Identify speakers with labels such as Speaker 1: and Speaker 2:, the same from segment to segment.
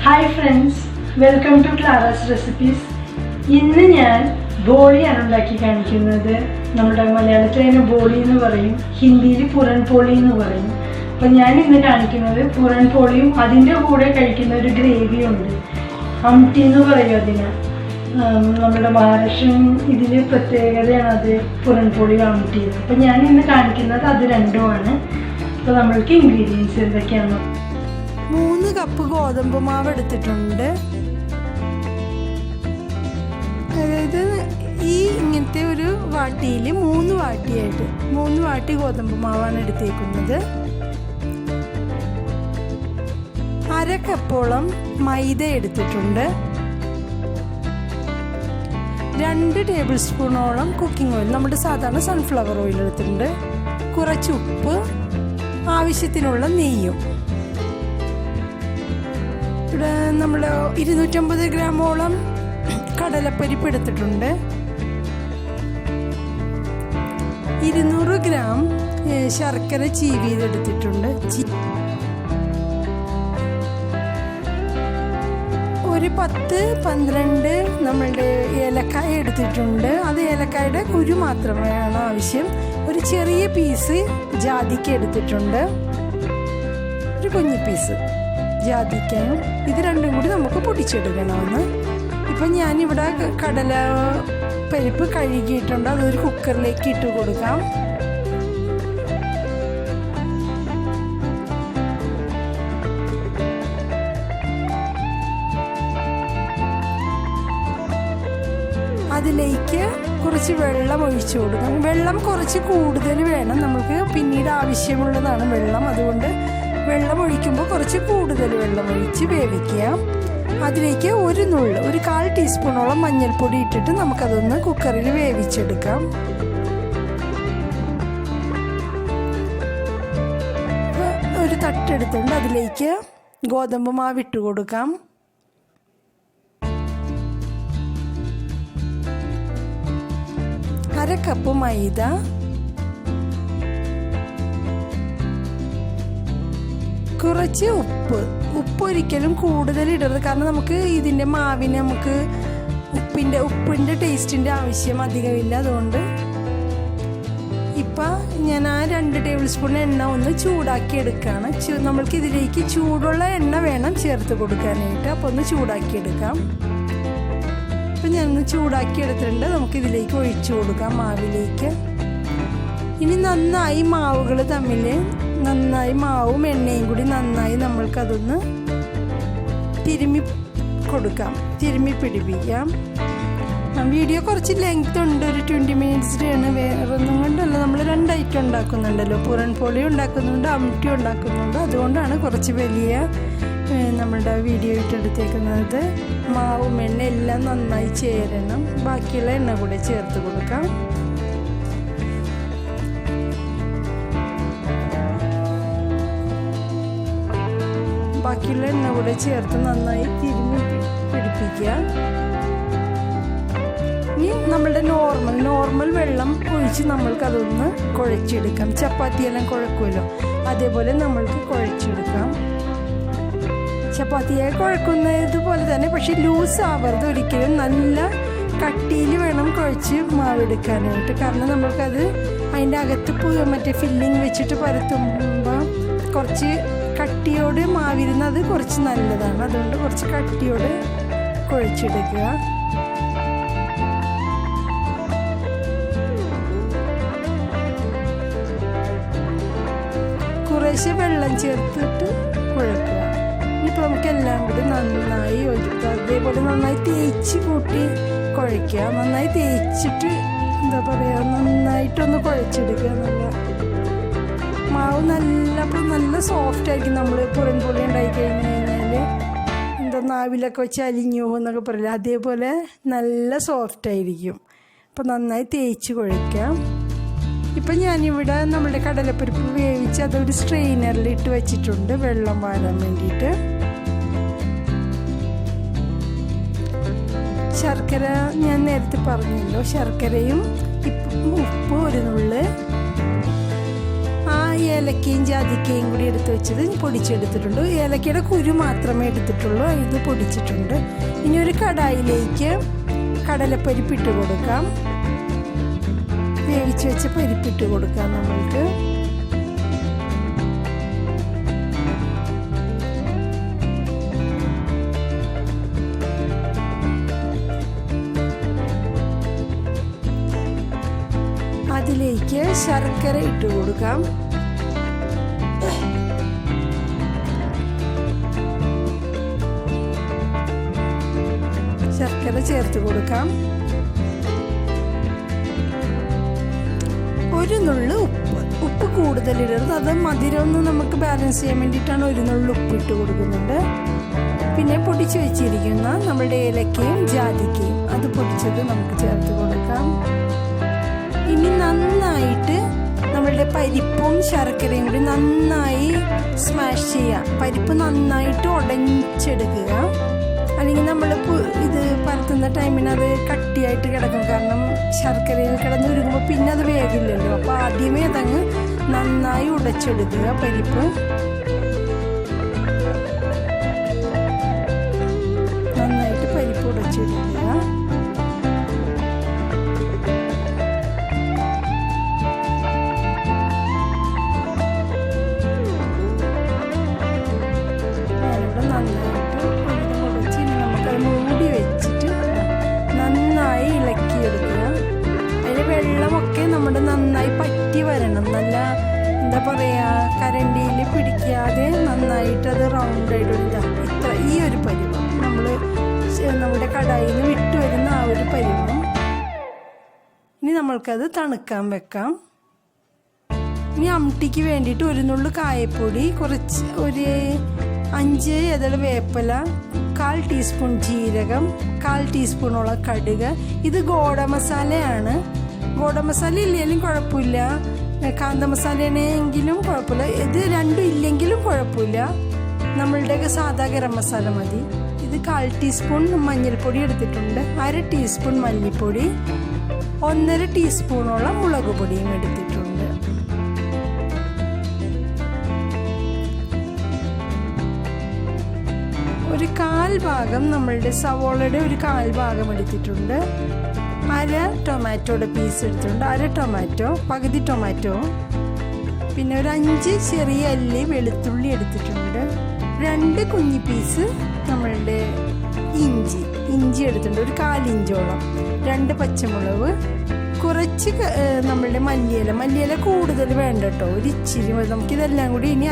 Speaker 1: Hi friends, welcome to Clara's recipes. ഇന്ന് ഞാൻ ബോളിയാണ് ഉണ്ടാക്കി കാണിക്കുന്നത്. നമ്മുടെ മലയാളത്തിൽ അതിന് ബോളി എന്ന് പറയും, ഹിന്ദിയിൽ പുരൻ പോളി എന്ന് പറയും. അപ്പം ഞാൻ ഇന്ന് കാണിക്കുന്നത് പുരൻ പോളിയും അതിൻ്റെ കൂടെ കഴിക്കുന്ന ഒരു ഗ്രേവിയുണ്ട്, ആംതി എന്ന് പറയും അതിന്. നമ്മുടെ മഹാരാഷ്ട്രൻ ഇതിൽ പ്രത്യേകതയാണ് അത്, പുരൻ പോളി ആംതി. അപ്പം ഞാൻ ഇന്ന് കാണിക്കുന്നത് അത് രണ്ടുമാണ്. അപ്പോൾ നമ്മൾക്ക് ഇൻഗ്രീഡിയൻസ് എന്തൊക്കെയാണ്?
Speaker 2: 3 കപ്പ് ഗോതമ്പ് മാവ് എടുത്തിട്ടുണ്ട്. അതായത് ഇങ്ങനത്തെ ഒരു വാട്ടിയിൽ 3 വാട്ടി ഗോതമ്പ് മാവാണ് എടുത്തേക്കുന്നത്. 1/2 കപ്പോളം മൈദ എടുത്തിട്ടുണ്ട്. 2 ടേബിൾ സ്പൂണോളം കുക്കിംഗ് ഓയിൽ, നമ്മുടെ സാധാരണ സൺഫ്ലവർ ഓയിൽ എടുത്തിട്ടുണ്ട്. കുറച്ച് ഉപ്പ്, ആവശ്യത്തിനുള്ള നെയ്യും. ഇവിടെ നമ്മൾ 250 ഗ്രാമോളം കടലപ്പരിപ്പ് എടുത്തിട്ടുണ്ട്. 200 ഗ്രാം ശർക്കര ചീവിയതെടുത്തിട്ടുണ്ട്. ഒരു 10-12 നമ്മളുടെ ഏലക്കായ എടുത്തിട്ടുണ്ട്. അത് ഏലക്കായുടെ കുരു മാത്രമാണ് ആവശ്യം. ഒരു ചെറിയ പീസ് ജാതിക്ക എടുത്തിട്ടുണ്ട്, ഒരു കുഞ്ഞു പീസ് ജാതിക്കാനും. ഇത് രണ്ടും കൂടി നമുക്ക് പൊടിച്ചെടുക്കണമെന്ന്. ഇപ്പം ഞാനിവിടെ കടല പരിപ്പ് കഴുകിയിട്ടുണ്ട്, അതൊരു കുക്കറിലേക്ക് ഇട്ട് കൊടുക്കാം. അതിലേക്ക് കുറച്ച് വെള്ളം ഒഴിച്ചു കൊടുക്കാം. വെള്ളം കുറച്ച് കൂടുതൽ വേണം, നമുക്ക് പിന്നീട് ആവശ്യമുള്ളതാണ് വെള്ളം. അതുകൊണ്ട് വെള്ളം ഒഴിക്കുമ്പോൾ കുറച്ച് കൂടുതൽ വെള്ളം ഒഴിച്ച് വേവിക്കുക. അതിലേക്ക് ഒരു 1/4 ടീസ്പൂണോളം മഞ്ഞൾപ്പൊടി ഇട്ടിട്ട് നമുക്കതൊന്ന് കുക്കറിൽ വേവിച്ചെടുക്കാം. ഒരു തട്ടെടുത്തുകൊണ്ട് അതിലേക്ക് ഗോതമ്പ് മാവ് ഇട്ട് കൊടുക്കാം. അര കപ്പ് മൈദ, കുറച്ച് ഉപ്പ് ഒരിക്കലും കൂടുതൽ ഇടരുത്, കാരണം നമുക്ക് ഇതിൻ്റെ മാവിന് നമുക്ക് ഉപ്പിൻ്റെ ടേസ്റ്റിൻ്റെ ആവശ്യം അധികമില്ല. അതുകൊണ്ട് ഇപ്പം ഞാൻ ആ 2 ടേബിൾ സ്പൂൺ എണ്ണ ഒന്ന് ചൂടാക്കി എടുക്കുകയാണ്. നമ്മൾക്ക് ഇതിലേക്ക് ചൂടുള്ള എണ്ണ വേണം ചേർത്ത് കൊടുക്കാനായിട്ട്. അപ്പോൾ ഒന്ന് ചൂടാക്കി എടുക്കാം. അപ്പം ഞാനൊന്ന് ചൂടാക്കി എടുത്തിട്ടുണ്ട്. നമുക്കിതിലേക്ക് ഒഴിച്ചു കൊടുക്കാം മാവിലേക്ക്. ഇനി നന്നായി മാവുകൾ തമ്മിൽ മാവും എണ്ണയും കൂടി നന്നായി നമ്മൾക്കതൊന്ന് തിരുമ്മി പിടിപ്പിക്കാം. വീഡിയോ കുറച്ച് ലെങ്ത് ഉണ്ട്, ഒരു 20 മിനിറ്റ്സിൻ്റെയാണ്. വേറൊന്നും കൊണ്ടല്ല, നമ്മൾ 2 ഐറ്റം ഉണ്ടാക്കുന്നുണ്ടല്ലോ, പുരൻ പോളി ഉണ്ടാക്കുന്നുണ്ട്, ആംതി ഉണ്ടാക്കുന്നുണ്ട്. അതുകൊണ്ടാണ് കുറച്ച് വലിയ നമ്മളുടെ വീഡിയോ ഇട്ടെടുത്തേക്കുന്നത്. മാവും എണ്ണ എല്ലാം നന്നായി ചേരണം. ബാക്കിയുള്ള എണ്ണ കൂടെ ചേർത്ത് കൊടുക്കാം. ബാക്കിയുള്ള എണ്ണ കൂടെ ചേർത്ത് നന്നായി തിരുമ്മി പിടിപ്പിക്കുക. ഇനി നമ്മളുടെ നോർമൽ വെള്ളം ഒഴിച്ച് നമ്മൾക്കതൊന്ന് കുഴച്ചെടുക്കാം. ചപ്പാത്തിയെല്ലാം കുഴക്കുമല്ലോ, അതേപോലെ നമ്മൾക്ക് കുഴച്ചെടുക്കാം. ചപ്പാത്തിയെ കുഴക്കുന്നതുപോലെ തന്നെ, പക്ഷെ ലൂസ് ആവരുത് ഒരിക്കലും. നല്ല കട്ടിയിൽ വേണം കുഴച്ച് മാവെടുക്കാനായിട്ട്. കാരണം നമ്മൾക്കത് അതിൻ്റെ അകത്ത് മറ്റേ ഫില്ലിങ് വെച്ചിട്ട് പരത്തുമ്പോൾ കുറച്ച് കട്ടിയോട് മാവിരുന്നത് കുറച്ച് നല്ലതാണ്. അതുകൊണ്ട് കുറച്ച് കട്ടിയോട് കുഴച്ചെടുക്കുക. കുറേശ്ശെ വെള്ളം ചേർത്തിട്ട് കുഴക്കുക. ഇനിയിപ്പോൾ നമുക്കെല്ലാം കൂടി നന്നായി ഒഴിക്കുക. അതേപോലെ നന്നായി തേച്ച് കൂട്ടി കുഴയ്ക്കുക. നന്നായി തേച്ചിട്ട് നന്നായിട്ടൊന്ന് കുഴച്ചെടുക്കുക. മാവ് നല്ല സോഫ്റ്റ് ആയിരിക്കും. നമ്മൾ പുരൻ പോളി ഉണ്ടാക്കി കഴിഞ്ഞാൽ നാവിലൊക്കെ വെച്ച് അലിഞ്ഞു പോകുന്നൊക്കെ പറയില്ല, അതേപോലെ നല്ല സോഫ്റ്റ് ആയിരിക്കും. അപ്പോൾ നന്നായി തേച്ച് കുഴയ്ക്കാം. ഇപ്പം ഞാനിവിടെ നമ്മുടെ കടലപ്പരിപ്പ് വേവിച്ച് അതൊരു സ്ട്രെയിനറിൽ ഇട്ട് വെച്ചിട്ടുണ്ട്, വെള്ളം വാരാൻ വേണ്ടിയിട്ട്. ശർക്കര ഞാൻ നേരത്തെ പറഞ്ഞല്ലോ, ശർക്കരയും ഉപ്പ് ഒരു നുള്ള്. ഏലക്കയും ജാതിക്കയും കൂടി എടുത്ത് വെച്ചത് പൊടിച്ചെടുത്തിട്ടുണ്ട്. ഏലക്കയുടെ കുരു മാത്രമേ എടുത്തിട്ടുള്ളൂ, ഇത് പൊടിച്ചിട്ടുണ്ട്. ഇനി ഒരു കടായിലേക്ക് കടലപ്പരിപ്പിട്ട് കൊടുക്കാം. വേവിച്ച് വെച്ച പരിപ്പിട്ട് കൊടുക്കാം നമ്മൾക്ക്. അതിലേക്ക് ശർക്കര ഇട്ട് കൊടുക്കാം. ശർക്കര ചേർത്ത് കൊടുക്കാം. ഒരു നുള്ളു ഉപ്പ് കൂടുതലിടരുത്, അത് മധുരം ഒന്ന് നമുക്ക് ബാലൻസ് ചെയ്യാൻ വേണ്ടിയിട്ടാണ് ഒരു നുള്ളു ഉപ്പ് ഇട്ട് കൊടുക്കുന്നുണ്ട്. പിന്നെ പൊടിച്ച് വെച്ചിരിക്കുന്ന നമ്മുടെ ഏലക്കയും ജാതിക്കയും അത് പൊടിച്ചത് നമുക്ക് ചേർത്ത് കൊടുക്കാം. ഇനി നന്നായിട്ട് നമ്മളുടെ പരിപ്പും ശർക്കരയും കൂടി നന്നായി സ്മാഷ് ചെയ്യുക. പരിപ്പ് നന്നായിട്ട് ഉടച്ചെടുക്കുക, അല്ലെങ്കിൽ നമ്മൾ ഇത് പരത്തുന്ന ടൈമിന് അത് കട്ടിയായിട്ട് കിടക്കും. കാരണം ശർക്കരയിൽ കിടന്ന് ഉരുകുമ്പോൾ പിന്നെ അത് വേഗില്ലല്ലോ. അപ്പോൾ ആദ്യമേ അതങ്ങ് നന്നായി ഉടച്ചെടുക്കുക പരിപ്പ്. നന്നായിട്ട് പരിപ്പ് ഉടച്ചെടുക്കുക. വെള്ളമൊക്കെ നമ്മുടെ നന്നായി പറ്റി വരണം. നല്ല എന്താ പറയുക, കരണ്ടിയിൽ പിടിക്കാതെ നന്നായിട്ട് അത് റൗണ്ടായിട്ട് ഇത്ര ഈ ഒരു പരുവം നമ്മുടെ കടായിൽ നിന്ന് വിട്ടു വരുന്ന ആ ഒരു പരുവം. ഇനി നമ്മൾക്കത് തണുക്കാൻ വെക്കാം. ഇനി അംട്ടിക്ക് വേണ്ടിയിട്ട് ഒരു നുള്ളു കായപ്പൊടി, കുറച്ച് ഒരു 5 ഇതൾ വേപ്പില, 1/4 ടീസ്പൂൺ ജീരകം, 1/4 ടീസ്പൂണോളം കടുക്. ഇത് ഗോഡ മസാലയാണ്. ഗോഡ മസാല ഇല്ലെങ്കിലും കുഴപ്പമില്ല, കാന്ത മസാലയാണെങ്കിലും കുഴപ്പമില്ല. ഇത് രണ്ടും ഇല്ലെങ്കിലും കുഴപ്പമില്ല, നമ്മളുടെ സാധാ ഗരം മസാല മതി. ഇത് 1/4 ടീസ്പൂൺ മഞ്ഞൾപ്പൊടി എടുത്തിട്ടുണ്ട്, 1/2 ടീസ്പൂൺ മല്ലിപ്പൊടി, 1.5 ടീസ്പൂണോളം മുളക് പൊടിയും എടുത്തിട്ടുണ്ട്. ഒരു 1/4 ഭാഗം നമ്മളുടെ സവോളയുടെ ഒരു 1/4 ഭാഗം എടുത്തിട്ടുണ്ട്. 1/2 ടൊമാറ്റോയുടെ പീസ് എടുത്തിട്ടുണ്ട്, 1/2 ടൊമാറ്റോ, പകുതി ടൊമാറ്റോ. പിന്നെ ഒരു 5 ചെറിയ അല്ലി വെളുത്തുള്ളി എടുത്തിട്ടുണ്ട്. 2 കുഞ്ഞി പീസ് നമ്മളുടെ ഇഞ്ചി എടുത്തിട്ടുണ്ട്, ഒരു 1/4 ഇഞ്ചോളം. 2 പച്ചമുളക്, കുറച്ച് നമ്മളുടെ മല്ലിയില കൂടുതൽ വേണ്ട കേട്ടോ, ഒരു ഇച്ചിരി. നമുക്കിതെല്ലാം കൂടി ഇനി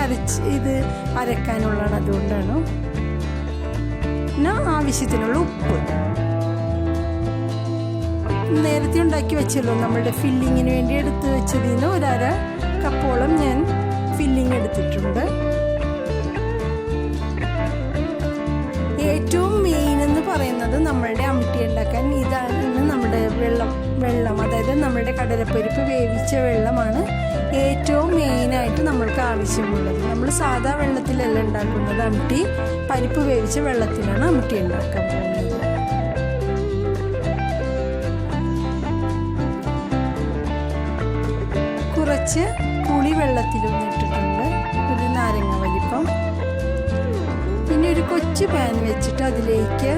Speaker 2: അരക്കാനുള്ളതാണ്, അതുകൊണ്ടാണ്. പിന്നെ ആവശ്യത്തിനുള്ള ഉപ്പ്. നേരത്തെ ഉണ്ടാക്കി വെച്ചല്ലോ നമ്മളുടെ ഫില്ലിങ്ങിന് വേണ്ടി എടുത്ത് വെച്ചതിൽ നിന്ന് 1/2 കപ്പോളം ഞാൻ ഫില്ലിങ് എടുത്തിട്ടുണ്ട്. ഏറ്റവും മെയിൻ എന്ന് പറയുന്നത് നമ്മളുടെ അംട്ടി ഉണ്ടാക്കാൻ ഇതാണ്. നമ്മുടെ വെള്ളം അതായത് നമ്മളുടെ കടലപ്പരിപ്പ് വേവിച്ച വെള്ളമാണ് ഏറ്റവും മെയിനായിട്ട് നമ്മൾക്ക് ആവശ്യമുള്ളത്. നമ്മൾ സാധാ വെള്ളത്തിലല്ല ഉണ്ടാക്കുന്നത് അംട്ടി, പരിപ്പ് വേവിച്ച വെള്ളത്തിലാണ് അംട്ടി ഉണ്ടാക്കാൻ പോകുന്നത്. കുറച്ച് പുളി വെള്ളത്തിലൊന്നിട്ടിട്ടുണ്ട്, ഒരു നാരങ്ങ വലിപ്പം. പിന്നെ ഒരു കൊച്ചു പാൻ വെച്ചിട്ട് അതിലേക്ക്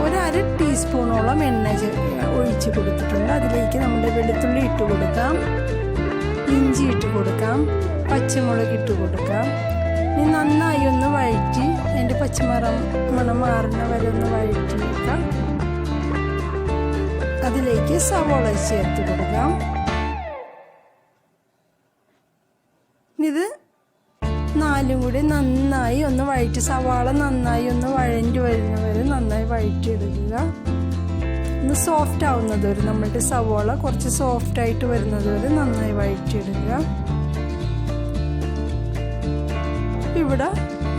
Speaker 2: 1/2 ടീസ്പൂണോളം എണ്ണ ഒഴിച്ച് കൊടുത്തിട്ടുണ്ട്. അതിലേക്ക് നമ്മുടെ വെളുത്തുള്ളി ഇട്ട് കൊടുക്കാം, ഇഞ്ചി ഇട്ട് കൊടുക്കാം, പച്ചമുളക് ഇട്ട് കൊടുക്കാം. ഇനി നന്നായി ഒന്ന് വഴറ്റി അതിൻ്റെ മണം മാറുന്ന വരെ ഒന്ന് വഴറ്റി വെക്കാം. അതിലേക്ക് സവോള ചേർത്ത് കൊടുക്കാം. ഇത് 4 കൂടി നന്നായി ഒന്ന് വഴറ്റി, സവാള നന്നായി ഒന്ന് വഴണ്ടി വരുന്നവരെ നന്നായി വഴറ്റിയെടുക്കുക. ഒന്ന് സോഫ്റ്റ് ആവുന്നത് വരെ, നമ്മളുടെ സവാള കുറച്ച് സോഫ്റ്റായിട്ട് വരുന്നത് വരെ നന്നായി വഴറ്റിയെടുക്കുക. ഇവിടെ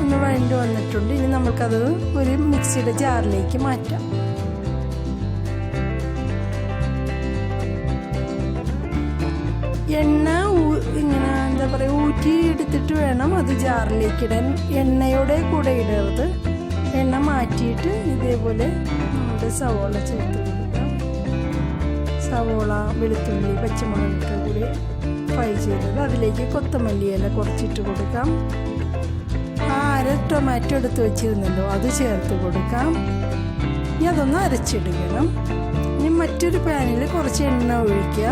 Speaker 2: ഒന്ന് വഴണ്ടി വന്നിട്ടുണ്ട്. ഇനി നമുക്കത് ഒരു മിക്സിയുടെ ജാറിലേക്ക് മാറ്റാം. എണ്ണ ഇങ്ങനെ എന്താ പറയുക ഊറ്റി എടുത്തിട്ട് വേണം അത് ജാറിലേക്ക് ഇടാൻ. എണ്ണയോടെ കൂടെ ഇടരുത്, എണ്ണ മാറ്റിയിട്ട് ഇതേപോലെ നമ്മുടെ സവോള ചേർത്ത് കൊടുക്കാം. സവോള, വെളുത്തുള്ളി, പച്ചമുളക് കൂടി ഫ്രൈ ചെയ്തത്. അതിലേക്ക് കൊത്തമല്ലി ഇല കുറച്ചിട്ട് കൊടുക്കാം. അര ടൊമാറ്റോ എടുത്ത് വെച്ചിരുന്നല്ലോ, അത് ചേർത്ത് കൊടുക്കാം. ഇനി അതൊന്ന് അരച്ചെടുക്കണം. ഇനി മറ്റൊരു പാനിൽ കുറച്ച് എണ്ണ ഒഴിക്കുക.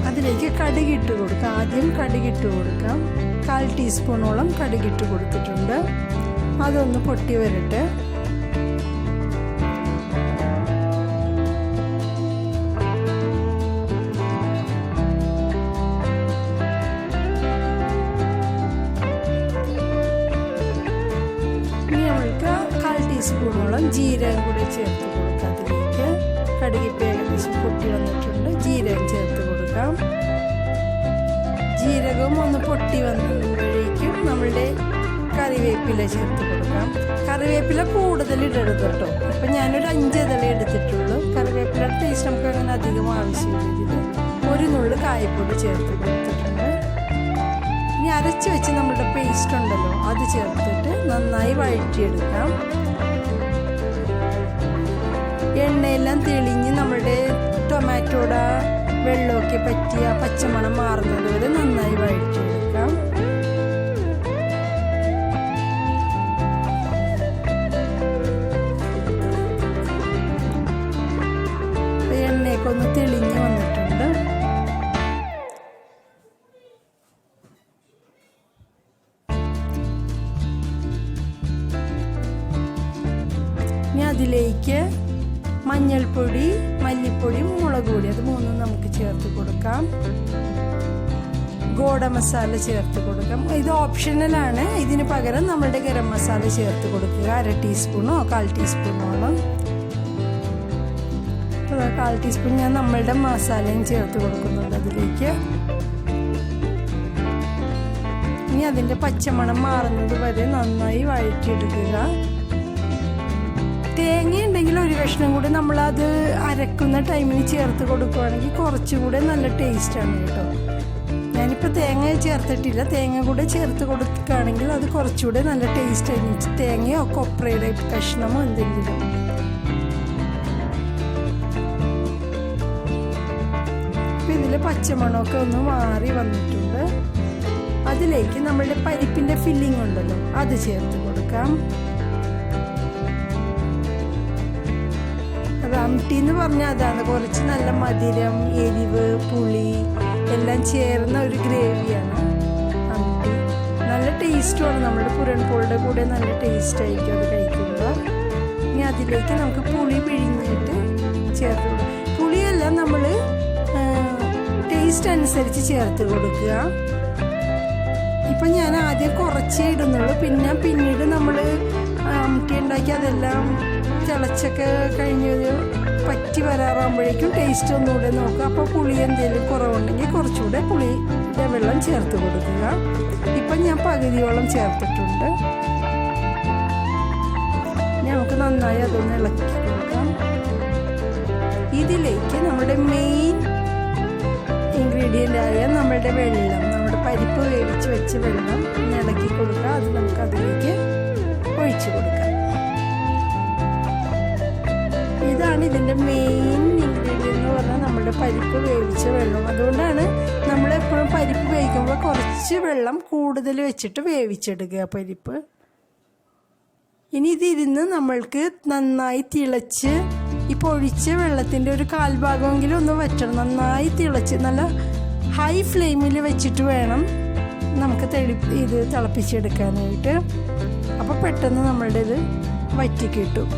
Speaker 2: അതിലേക്ക് കടുകിട്ട് കൊടുക്കാം. ആദ്യം കടുകിട്ട് കൊടുക്കാം. 1/4 ടീസ്പൂണോളം കടുകിട്ട് കൊടുത്തിട്ടുണ്ട്. അതൊന്ന് പൊട്ടി വരട്ടെ. ഇനി നമ്മൾക്ക് 1/4 ടീസ്പൂണോളം ജീരകം കൂടി ചേർത്ത് കൊടുക്കാം. അതിലേക്ക് കടുകിപ്പ് ഏകദേശം പൊട്ടി വന്നിട്ടുണ്ട്. ജീരകം ചേർത്ത് കൊടുക്കാം. ജീരകം ഒന്ന് പൊട്ടി വന്നപ്പോഴേക്കും നമ്മളുടെ കറിവേപ്പില ചേർത്ത് കൊടുക്കാം. കറിവേപ്പില കൂടുതൽ ഇടരുത് കേട്ടോ. ഇപ്പം ഞാനൊരു 5 ഇതള എടുത്തിട്ടുള്ളൂ. കറിവേപ്പില ടേസ്റ്റ് നമുക്ക് അങ്ങനെ അധികം ആവശ്യമില്ല. ഇതിൽ ഒരു നുള്ളു കായപ്പൊടി ചേർത്ത് കൊടുത്തിട്ടുണ്ട്. ഇനി അരച്ച് വെച്ച് നമ്മുടെ പേസ്റ്റ് ഉണ്ടല്ലോ, അത് ചേർത്തിട്ട് നന്നായി വഴറ്റിയെടുക്കാം. എണ്ണയെല്ലാം തെളിഞ്ഞ് നമ്മുടെ ടൊമാറ്റോയുടെ വെള്ളമൊക്കെ പറ്റി ആ പച്ചമണം മാറുന്നത് വരെ നന്നായി വഴറ്റിയെടുക്കാം. എണ്ണയൊക്കെ ഒന്ന് തെളിഞ്ഞ് വന്നിട്ടുണ്ട്. ഇനി അതിലേക്ക് മഞ്ഞൾപ്പൊടി, മല്ലിപ്പൊടി, മുളക് പൊടി, അത് മൂന്നും നമുക്ക് ചേർത്ത് കൊടുക്കാം. ഗോഡ മസാല ചേർത്ത് കൊടുക്കാം. ഇത് ഓപ്ഷണലാണ്. ഇതിന് പകരം നമ്മുടെ ഗരം മസാല ചേർത്ത് കൊടുക്കുക. 1/2 ടീസ്പൂണോ 1/4 ടീസ്പൂണോളം. 1/4 ടീസ്പൂൺ ഞാൻ നമ്മളുടെ മസാലയും ചേർത്ത് കൊടുക്കുന്നുണ്ട് അതിലേക്ക്. ഇനി അതിൻ്റെ പച്ചമണം മാറുന്നത് വരെ നന്നായി വഴറ്റിയെടുക്കുക. തേങ്ങ ഉണ്ടെങ്കിൽ ഒരു കഷ്ണം കൂടി നമ്മളത് അരക്കുന്ന ടൈമിന് ചേർത്ത് കൊടുക്കുകയാണെങ്കിൽ കുറച്ചുകൂടെ നല്ല ടേസ്റ്റാണ് കേട്ടോ. ഞാനിപ്പോൾ തേങ്ങ ചേർത്തിട്ടില്ല. തേങ്ങ കൂടെ ചേർത്ത് കൊടുക്കുകയാണെങ്കിൽ അത് കുറച്ചുകൂടെ നല്ല ടേസ്റ്റ് ആയിരിക്കും. തേങ്ങയോ കൊപ്രയുടെ കഷ്ണമോ എന്തെങ്കിലും. ഇപ്പം ഇതിൽ പച്ചമണമൊക്കെ ഒന്ന് മാറി വന്നിട്ടുണ്ട്. അതിലേക്ക് നമ്മളുടെ പരിപ്പിൻ്റെ ഫില്ലിംഗ് ഉണ്ടല്ലോ, അത് ചേർത്ത് കൊടുക്കാം. അത് ആംട്ടി എന്ന് പറഞ്ഞാൽ അതാണ്. കുറച്ച് നല്ല മധുരം, എരിവ്, പുളി എല്ലാം ചേർന്ന ഒരു ഗ്രേവിയാണ് ആംട്ടി. നല്ല ടേസ്റ്റുമാണ്. നമ്മുടെ പുരൺ പോളിയുടെ കൂടെ നല്ല ടേസ്റ്റ് ആയിരിക്കും അത് കഴിക്കുമ്പോൾ. ഇനി അതിലേക്ക് നമുക്ക് പുളി പിഴിഞ്ഞിട്ട് ചേർത്ത് കൊടുക്കുക. പുളിയെല്ലാം നമ്മൾ ടേസ്റ്റ് അനുസരിച്ച് ചേർത്ത് കൊടുക്കുക. ഇപ്പം ഞാൻ ആദ്യം കുറച്ചേ ഇടുന്നുള്ളൂ. പിന്നീട് നമ്മൾ ആംട്ടി ഉണ്ടാക്കി അതെല്ലാം തിളച്ചൊക്കെ കഴിഞ്ഞൊരു പറ്റി വരാറാകുമ്പോഴേക്കും ടേസ്റ്റ് ഒന്നുകൂടെ നോക്കുക. അപ്പോൾ പുളി എന്തെങ്കിലും കുറവുണ്ടെങ്കിൽ കുറച്ചുകൂടെ പുളിയുടെ വെള്ളം ചേർത്ത് കൊടുക്കുക. ഇപ്പം ഞാൻ പകുതിയോളം ചേർത്തിട്ടുണ്ട്. നമുക്ക് നന്നായി അതൊന്ന് ഇളക്കി കൊടുക്കാം. ഇതിലേക്ക് നമ്മുടെ മെയിൻ ഇൻഗ്രീഡിയൻ്റായ നമ്മുടെ വെള്ളം, നമ്മുടെ പരിപ്പ് വേവിച്ച് വെച്ച വെള്ളം ഇളക്കി കൊടുക്കുക. അത് നമുക്ക് അതിലേക്ക് ഒഴിച്ചു കൊടുക്കാം. ഇതാണ് ഇതിൻ്റെ മെയിൻ ഇൻഗ്രീഡിയൻ്റ് എന്ന് പറഞ്ഞാൽ നമ്മുടെ പരിപ്പ് വേവിച്ച വെള്ളം. അതുകൊണ്ടാണ് നമ്മളെപ്പോഴും പരിപ്പ് വേവിക്കുമ്പോൾ കുറച്ച് വെള്ളം കൂടുതൽ വെച്ചിട്ട് വേവിച്ചെടുക്കുക പരിപ്പ്. ഇനി ഇതിരുന്ന് നമ്മൾക്ക് നന്നായി തിളച്ച് ഈ പൊഴിച്ച വെള്ളത്തിൻ്റെ ഒരു 1/4 ഭാഗമെങ്കിലും ഒന്ന് വറ്റണം. നന്നായി തിളച്ച് നല്ല ഹൈ ഫ്ലെയിമിൽ വെച്ചിട്ട് വേണം നമുക്ക് ഇത് തിളപ്പിച്ചെടുക്കാനായിട്ട്. അപ്പോൾ പെട്ടെന്ന് നമ്മളുടെ ഇത് വറ്റി കിട്ടും.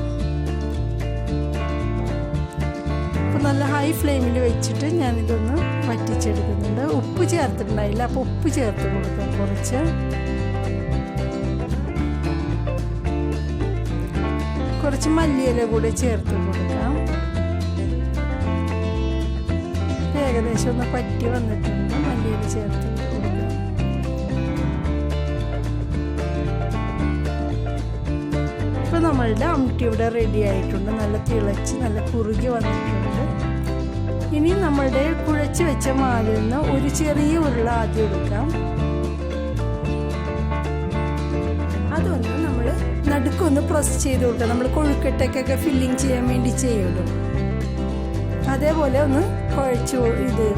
Speaker 2: അപ്പോൾ നല്ല ഹൈ ഫ്ലെയിമിൽ വെച്ചിട്ട് ഞാനിതൊന്ന് വറ്റിച്ചെടുക്കുന്നുണ്ട്. ഉപ്പ് ചേർത്തിട്ടുണ്ടായില്ല, അപ്പോൾ ഉപ്പ് ചേർത്ത് കൊടുക്കാം കുറച്ച്. കുറച്ച് മല്ലിയില കൂടി ചേർത്ത് കൊടുക്കാം. ഏകദേശം ഒന്ന് പറ്റി വന്നിട്ടുണ്ട്. മല്ലിയില ചേർത്ത് കൊടുക്കാം. ഇപ്പോൾ നമ്മളുടെ ആംട്ടി ഇവിടെ റെഡി ആയിട്ടുണ്ട്. നല്ല തിളച്ച് നല്ല കുറുകി വന്നിട്ടുണ്ട്. ഇനി നമ്മളുടെ കുഴച്ച് വെച്ച മാവിൽ നിന്ന് ഒരു ചെറിയ ഉരുള ആദ്യം എടുക്കാം. അതൊന്ന് നമ്മൾ നടുക്കൊന്ന് പ്രസ് ചെയ്ത് കൊടുക്കാം. നമ്മൾ കൊഴുക്കട്ടയ്ക്കൊക്കെ ഫില്ലിങ് ചെയ്യാൻ വേണ്ടി ചെയ്യുമല്ലോ, അതേപോലെ ഒന്ന് കുഴച്ച് ഇത്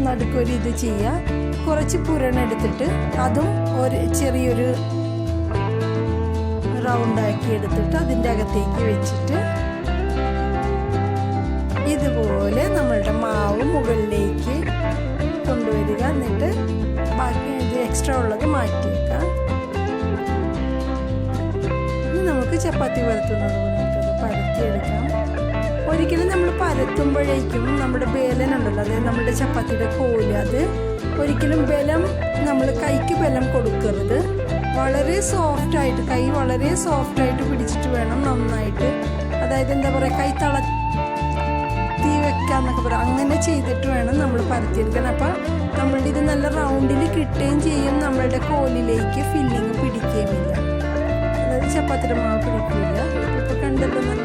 Speaker 2: നടുക്കൊരു ഇത് ചെയ്യുക. കുറച്ച് പുരൺ എടുത്തിട്ട് അതും ഒരു ചെറിയൊരു റൗണ്ടാക്കി എടുത്തിട്ട് അതിൻ്റെ അകത്തേക്ക് വെച്ചിട്ട് ഇതുപോലെ നമ്മളുടെ മാവ് മുകളിലേക്ക് കൊണ്ടുവരിക. എന്നിട്ട് ബാക്കി ഇത് എക്സ്ട്രാ ഉള്ളത് മാറ്റി വെക്കാം. ഇനി നമുക്ക് ചപ്പാത്തി പരത്തുന്നത് പോലെ നമുക്കത് പരത്തിയെടുക്കാം. ഒരിക്കലും നമ്മൾ പരത്തുമ്പോഴേക്കും നമ്മുടെ ബലനുണ്ടല്ലോ, അതായത് നമ്മുടെ ചപ്പാത്തിയുടെ കോല്, അത് ഒരിക്കലും നമ്മൾ കൈക്ക് ബലം കൊടുക്കരുത്. വളരെ സോഫ്റ്റായിട്ട്, കൈ വളരെ സോഫ്റ്റായിട്ട് പിടിച്ചിട്ട് വേണം നന്നായിട്ട്, അതായത് എന്താ പറയുക, കൈ തളർത്തി വെക്കാന്നൊക്കെ പറയാം, അങ്ങനെ ചെയ്തിട്ട് വേണം നമ്മൾ പരത്തിയെടുക്കാൻ. അപ്പം നമ്മളുടെ ഇത് നല്ല റൗണ്ടിൽ കിട്ടുകയും ചെയ്യും, നമ്മളുടെ കോലിലേക്ക് ഫില്ലിങ് പിടിക്കുകയുമില്ല, അതായത് ചപ്പാത്തിയുടെ മാവ് പിടിക്കില്ല. ഇപ്പോൾ കണ്ടല്ലോ നല്ല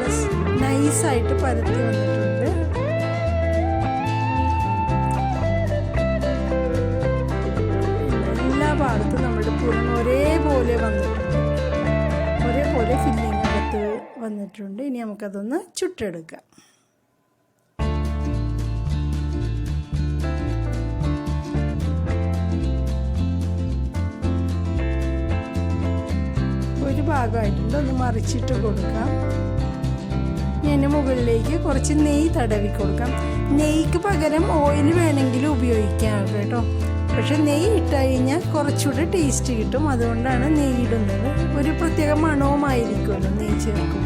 Speaker 2: നൈസായിട്ട് പരത്തി വന്നിട്ടുണ്ട്. എല്ലാ ഭാഗത്തും നമ്മുടെ പുറം ഒരേപോലെ വന്നിട്ടുണ്ട്, ഒരേപോലെ ഫില്ലിങ് അകത്ത് വന്നിട്ടുണ്ട്. ഇനി നമുക്കതൊന്ന് ചുട്ടെടുക്കാം. ഒരു ഭാഗമായിട്ടുണ്ട്, ഒന്ന് മറിച്ചിട്ട് കൊടുക്കാം. ഇതിന് മുകളിലേക്ക് കുറച്ച് നെയ്യ് തടവി കൊടുക്കാം. നെയ്ക്ക് പകരം ഓയിൽ വേണമെങ്കിൽ ഉപയോഗിക്കാം കേട്ടോ, പക്ഷെ നെയ്യ് ഇട്ട് കഴിഞ്ഞാൽ കുറച്ചുകൂടെ ടേസ്റ്റ് കിട്ടും, അതുകൊണ്ടാണ് നെയ്യ് ഇടുന്നത്. ഒരു പ്രത്യേക മണവുമായിരിക്കുമല്ലോ നെയ്യ് ചേർക്കും.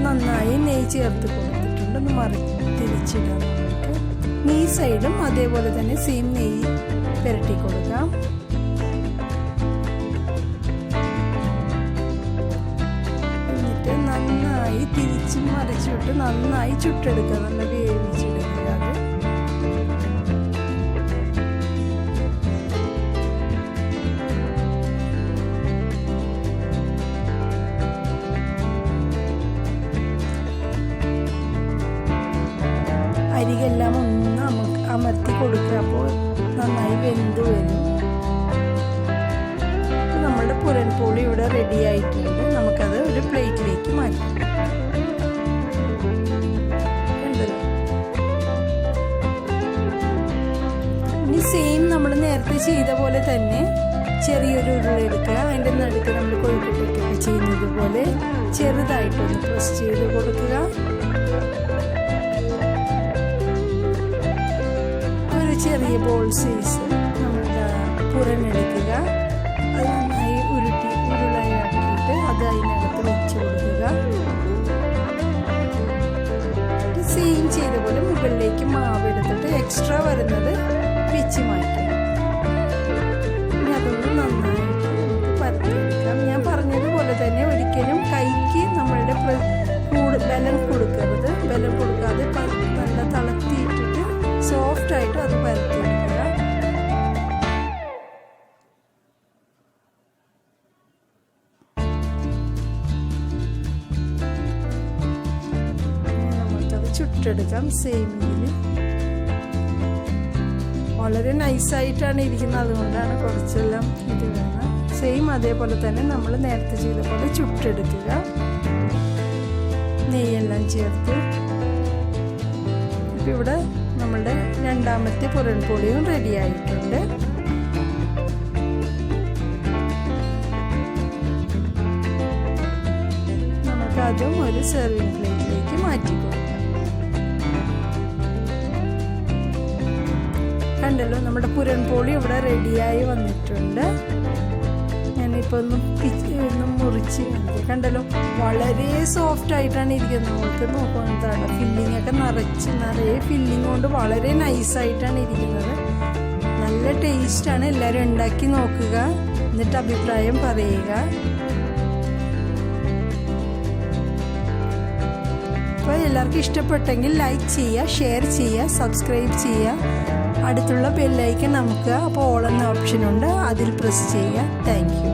Speaker 2: നന്നായി നെയ്യ് ചേർത്ത് കൊടുത്തിട്ടുണ്ട്. ഒന്ന് തിരിച്ചിടാം. നമുക്ക് ഈ സൈഡും അതേപോലെ തന്നെ സെയിം നെയ്യ് പുരട്ടി കൊടുക്കാം. എന്നിട്ട് നന്നായി തിരിച്ചും മറിച്ചിട്ട് നന്നായി ചുട്ടെടുക്കുക, നല്ല വേവിച്ചെടുക്കുക. അരികെല്ലാം ഒന്ന് അമർത്തി കൊടുക്കുക, അപ്പോൾ നന്നായി വെന്ത് വരും. നമ്മുടെ പുരൻ പോളി ഇവിടെ റെഡി ആയിട്ടുണ്ട്. നമുക്കത് ഒരു പ്ലേറ്റിലേക്ക് മാറ്റാം. ഇനി സെയിം നമ്മൾ നേരത്തെ ചെയ്ത പോലെ തന്നെ ചെറിയൊരു ഉരുള എടുക്കുക. അതിൻ്റെ നടുക്ക് നമ്മൾ കോഴിക്കോട്ടൊക്കെ ചെയ്യുന്നത് പോലെ ചെറുതായിട്ടൊന്ന് പ്രസ് ചെയ്ത് കൊടുക്കുക. ചെറിയ ബോൾ സൈസ് നമ്മുടെ പുറമെടുക്കുക. അത് നന്നായി ഉരുളയാക്കിയിട്ട് അത് അതിനകത്ത് വെച്ച് കൊടുക്കുക. സെയിം ചെയ്ത പോലെ മുകളിലേക്ക് മാവ് എടുത്തിട്ട് എക്സ്ട്രാ വരുന്നത് പിച്ച് മാറ്റുക. ഇനി അതൊന്ന് നന്നായിട്ട് നമുക്ക് പരത്തിയെടുക്കാം. ഞാൻ പറഞ്ഞതുപോലെ തന്നെ ഒരിക്കലും കൈക്ക് നമ്മളുടെ ബലം കൊടുക്കരുത്. ബലം കൊടുക്കാതെ നല്ല തളർത്തിയിട്ടിട്ട് സോഫ്റ്റായിട്ട് അത് പരത്തിയെടുക്കുക. നമുക്കത് ചുട്ടെടുക്കാം. സെയിമിൽ വളരെ നൈസായിട്ടാണ് ഇരിക്കുന്നത്, അതുകൊണ്ടാണ് കുറച്ചെല്ലാം ഇത് വേണം. സെയിം അതേപോലെ തന്നെ നമ്മൾ നേരത്തെ ചെയ്ത പോലെ ചുട്ടെടുക്കുക. നെയ്യെല്ലാം ചേർത്ത് ഇപ്പം ഇവിടെ നമ്മളുടെ രണ്ടാമത്തെ പുരൻ പോളിയും റെഡി ആയിട്ടുണ്ട്. നമുക്കതും ഒരു സെർവിങ് പ്ലേറ്റിലേക്ക് മാറ്റി കൊടുക്കാം. കണ്ടല്ലോ, നമ്മുടെ പുരൻ പോളി ഇവിടെ റെഡിയായി വന്നിട്ടുണ്ട്. ഞാനിപ്പോൾ ഒന്ന് മുറിച്ച് കണ്ടല്ലോ, വളരെ സോഫ്റ്റ് ആയിട്ടാണ് ഇരിക്കുന്നത്. നമുക്ക് നോക്കുന്നതാണ് ഫില്ലിംഗ് ഒക്കെ നിറയെ ഫില്ലിംഗ് കൊണ്ട് വളരെ നൈസായിട്ടാണ് ഇരിക്കുന്നത്. നല്ല ടേസ്റ്റാണ്. എല്ലാവരും ഉണ്ടാക്കി നോക്കുക, എന്നിട്ട് അഭിപ്രായം പറയുക. അപ്പോൾ എല്ലാവർക്കും ഇഷ്ടപ്പെട്ടെങ്കിൽ ലൈക്ക് ചെയ്യുക, ഷെയർ ചെയ്യുക, സബ്സ്ക്രൈബ് ചെയ്യുക. അടുത്തുള്ള ബെല്ലൈക്കൺ നമുക്ക് അപ്പോൾ ഓൾ എന്ന ഓപ്ഷൻ ഉണ്ട്, അതിൽ പ്രസ് ചെയ്യുക. Thank you.